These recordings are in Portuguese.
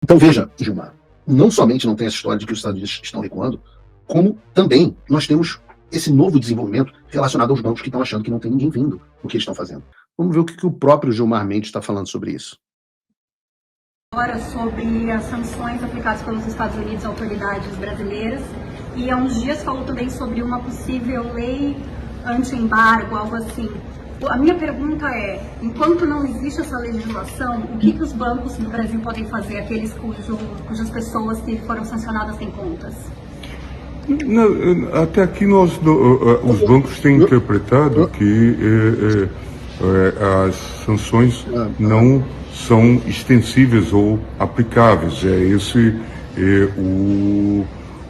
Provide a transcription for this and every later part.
Então veja, Gilmar, não somente não tem essa história de que os Estados Unidos estão recuando, como também nós temos esse novo desenvolvimento relacionado aos bancos que estão achando que não tem ninguém vindo no que eles estão fazendo. Vamos ver o que o próprio Gilmar Mendes está falando sobre isso. Agora sobre as sanções aplicadas pelos Estados Unidos a autoridades brasileiras, e há uns dias falou também sobre uma possível lei anti-embargo, algo assim. A minha pergunta é, enquanto não existe essa legislação, o que os bancos do Brasil podem fazer, aqueles cujas pessoas que foram sancionadas têm contas? Até aqui os bancos têm interpretado que as sanções não são extensíveis ou aplicáveis. É esse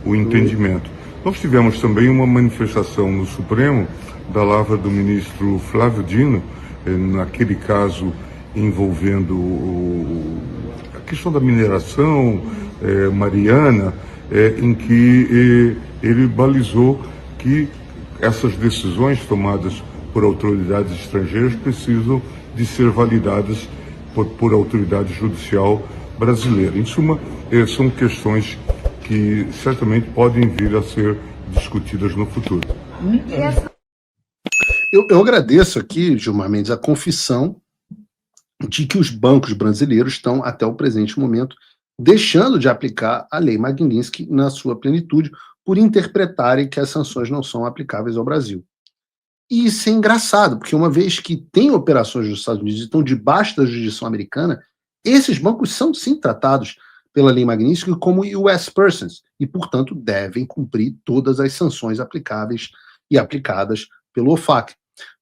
o entendimento. Nós tivemos também uma manifestação no Supremo da lavra do ministro Flávio Dino, naquele caso envolvendo a questão da mineração, Mariana, em que ele balizou que essas decisões tomadas por autoridades estrangeiras precisam de ser validadas por autoridade judicial brasileira. Em suma, são questões que certamente podem vir a ser discutidas no futuro. Eu agradeço aqui, Gilmar Mendes, a confissão de que os bancos brasileiros estão, até o presente momento, deixando de aplicar a lei Magnitsky na sua plenitude, por interpretarem que as sanções não são aplicáveis ao Brasil. E isso é engraçado, porque uma vez que tem operações dos Estados Unidos e estão debaixo da jurisdição americana, esses bancos são sim tratados pela lei Magnitsky como US persons e, portanto, devem cumprir todas as sanções aplicáveis e aplicadas pelo OFAC.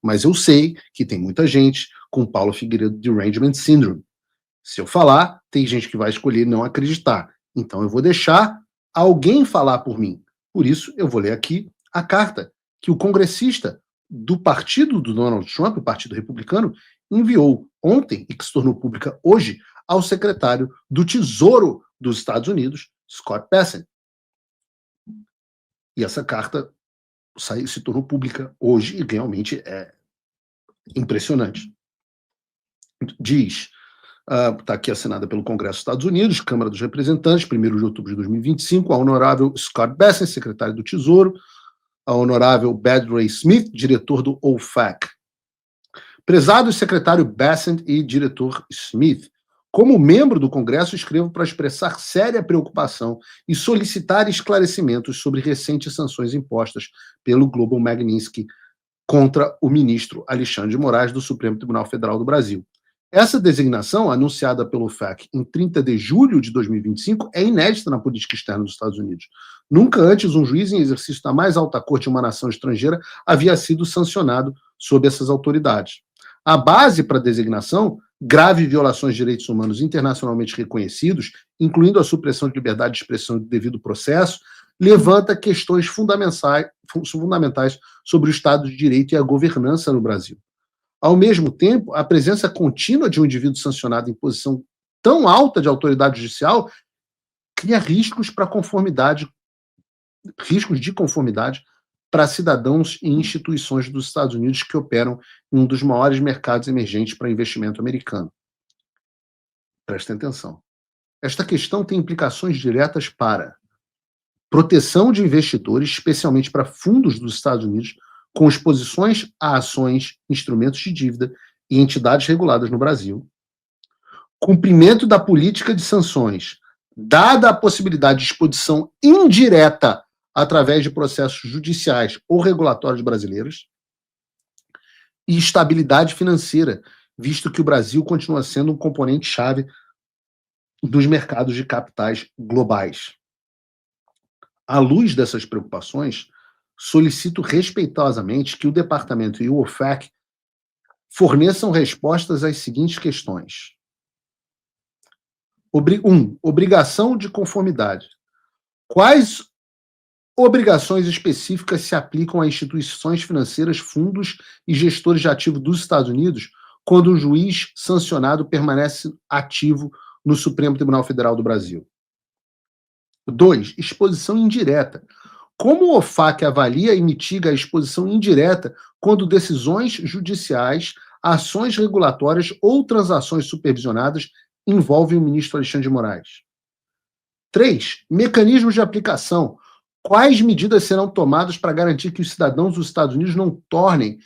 Mas eu sei que tem muita gente com Paulo Figueiredo Derangement Syndrome. Se eu falar, tem gente que vai escolher não acreditar. Então eu vou deixar alguém falar por mim. Por isso, eu vou ler aqui a carta que o congressista do partido do Donald Trump, o Partido Republicano, enviou ontem, e que se tornou pública hoje, ao secretário do Tesouro dos Estados Unidos, Scott Bessent. E essa carta se tornou pública hoje e realmente é impressionante. Diz, está aqui assinada pelo Congresso dos Estados Unidos, Câmara dos Representantes, 1º de outubro de 2025, a honorável Scott Bessent, secretário do Tesouro, a honorável Badray Smith, diretor do OFAC. Prezado secretário Bessent e diretor Smith, como membro do Congresso, escrevo para expressar séria preocupação e solicitar esclarecimentos sobre recentes sanções impostas pelo Global Magnitsky contra o ministro Alexandre de Moraes do Supremo Tribunal Federal do Brasil. Essa designação, anunciada pelo OFAC em 30 de julho de 2025, é inédita na política externa dos Estados Unidos. Nunca antes um juiz em exercício da mais alta corte de uma nação estrangeira havia sido sancionado sob essas autoridades. A base para a designação, graves violações de direitos humanos internacionalmente reconhecidos, incluindo a supressão de liberdade de expressão e do devido processo, levanta questões fundamentais sobre o Estado de Direito e a governança no Brasil. Ao mesmo tempo, a presença contínua de um indivíduo sancionado em posição tão alta de autoridade judicial cria riscos de conformidade para cidadãos e instituições dos Estados Unidos que operam em um dos maiores mercados emergentes para investimento americano. Prestem atenção. Esta questão tem implicações diretas para proteção de investidores, especialmente para fundos dos Estados Unidos, com exposições a ações, instrumentos de dívida e entidades reguladas no Brasil, cumprimento da política de sanções, dada a possibilidade de exposição indireta através de processos judiciais ou regulatórios brasileiros, e estabilidade financeira, visto que o Brasil continua sendo um componente-chave dos mercados de capitais globais. À luz dessas preocupações, solicito respeitosamente que o Departamento e o OFAC forneçam respostas às seguintes questões. 1. Obrigação de conformidade. Quais obrigações específicas se aplicam a instituições financeiras, fundos e gestores de ativos dos Estados Unidos quando o juiz sancionado permanece ativo no Supremo Tribunal Federal do Brasil? 2. Exposição indireta. Como o OFAC avalia e mitiga a exposição indireta quando decisões judiciais, ações regulatórias ou transações supervisionadas envolvem o ministro Alexandre de Moraes? 3. Mecanismos de aplicação. Quais medidas serão tomadas para garantir que os cidadãos dos Estados Unidos não se tornem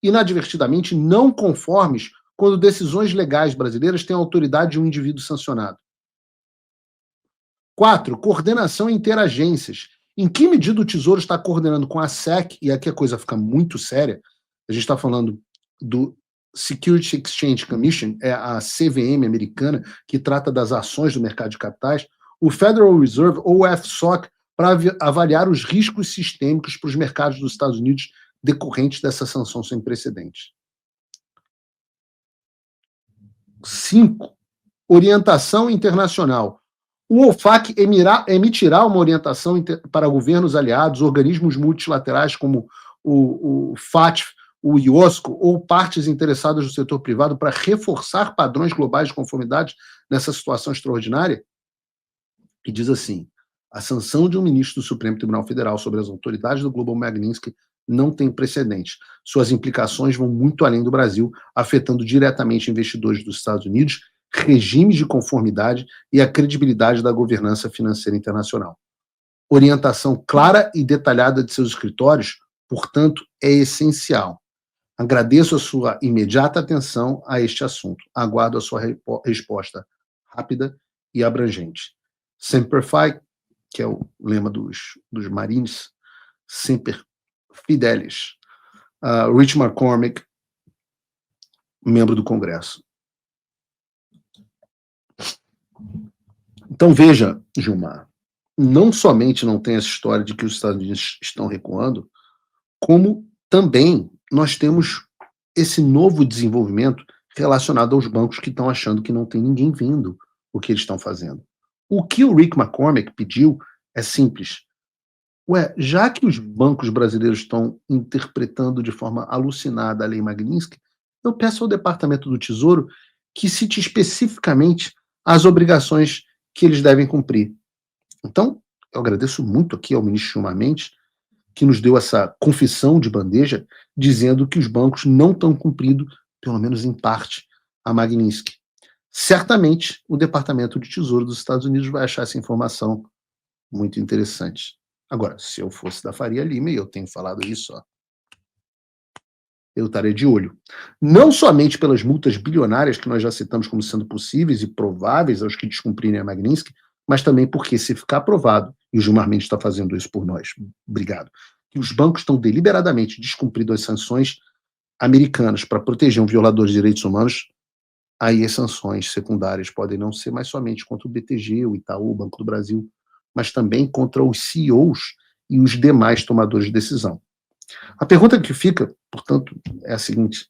inadvertidamente não conformes quando decisões legais brasileiras têm a autoridade de um indivíduo sancionado? 4. Coordenação interagências. Em que medida o Tesouro está coordenando com a SEC, e aqui a coisa fica muito séria, a gente está falando do Security Exchange Commission, é a CVM americana, que trata das ações do mercado de capitais, o Federal Reserve, ou o FSOC, para avaliar os riscos sistêmicos para os mercados dos Estados Unidos decorrentes dessa sanção sem precedentes. 5. Orientação internacional. O OFAC emitirá uma orientação para governos aliados, organismos multilaterais como o FATF, o IOSCO ou partes interessadas do setor privado para reforçar padrões globais de conformidade nessa situação extraordinária? E diz assim: a sanção de um ministro do Supremo Tribunal Federal sobre as autoridades do Global Magnitsky não tem precedente. Suas implicações vão muito além do Brasil, afetando diretamente investidores dos Estados Unidos, regimes de conformidade e a credibilidade da governança financeira internacional. Orientação clara e detalhada de seus escritórios, portanto, é essencial. Agradeço a sua imediata atenção a este assunto. Aguardo a sua resposta rápida e abrangente. Semper Fi, que é o lema dos Marines, Semper Fidelis. Rich McCormick, membro do Congresso. Então veja, Gilmar, não somente não tem essa história de que os Estados Unidos estão recuando, como também nós temos esse novo desenvolvimento relacionado aos bancos que estão achando que não tem ninguém vendo o que eles estão fazendo. O que o Rick McCormick pediu é simples. Já que os bancos brasileiros estão interpretando de forma alucinada a lei Magnitsky, eu peço ao Departamento do Tesouro que cite especificamente as obrigações que eles devem cumprir. Então, eu agradeço muito aqui ao ministro Gilmar Mendes, que nos deu essa confissão de bandeja, dizendo que os bancos não estão cumprindo, pelo menos em parte, a Magnitsky. Certamente, o Departamento de Tesouro dos Estados Unidos vai achar essa informação muito interessante. Agora, se eu fosse da Faria Lima, e eu tenho falado isso, eu estaria de olho. Não somente pelas multas bilionárias que nós já citamos como sendo possíveis e prováveis aos que descumprirem a Magnitsky, mas também porque, se ficar provado, e o Gilmar Mendes está fazendo isso por nós, obrigado, que os bancos estão deliberadamente descumprindo as sanções americanas para proteger um violador de direitos humanos, aí as sanções secundárias podem não ser mais somente contra o BTG, o Itaú, o Banco do Brasil, mas também contra os CEOs e os demais tomadores de decisão. A pergunta que fica, portanto, é a seguinte: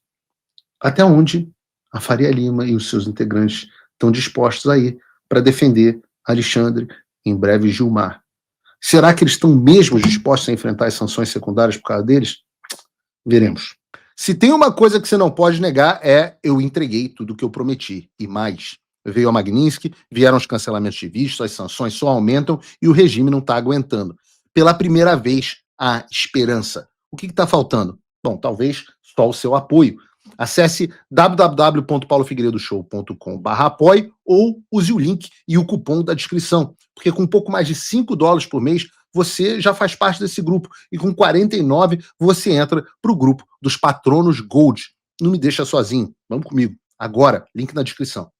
até onde a Faria Lima e os seus integrantes estão dispostos a ir para defender Alexandre, em breve Gilmar? Será que eles estão mesmo dispostos a enfrentar as sanções secundárias por causa deles? Veremos. Se tem uma coisa que você não pode negar é: eu entreguei tudo o que eu prometi, e mais. Veio a Magnitsky, vieram os cancelamentos de vistos, as sanções só aumentam e o regime não está aguentando. Pela primeira vez, há esperança. O que está faltando? Bom, talvez só o seu apoio. Acesse www.paulofigueiredoshow.com/apoie ou use o link e o cupom da descrição, porque com um pouco mais de $5 por mês, você já faz parte desse grupo, e com 49 você entra para o grupo dos patronos Gold. Não me deixa sozinho, vamos comigo. Agora, link na descrição.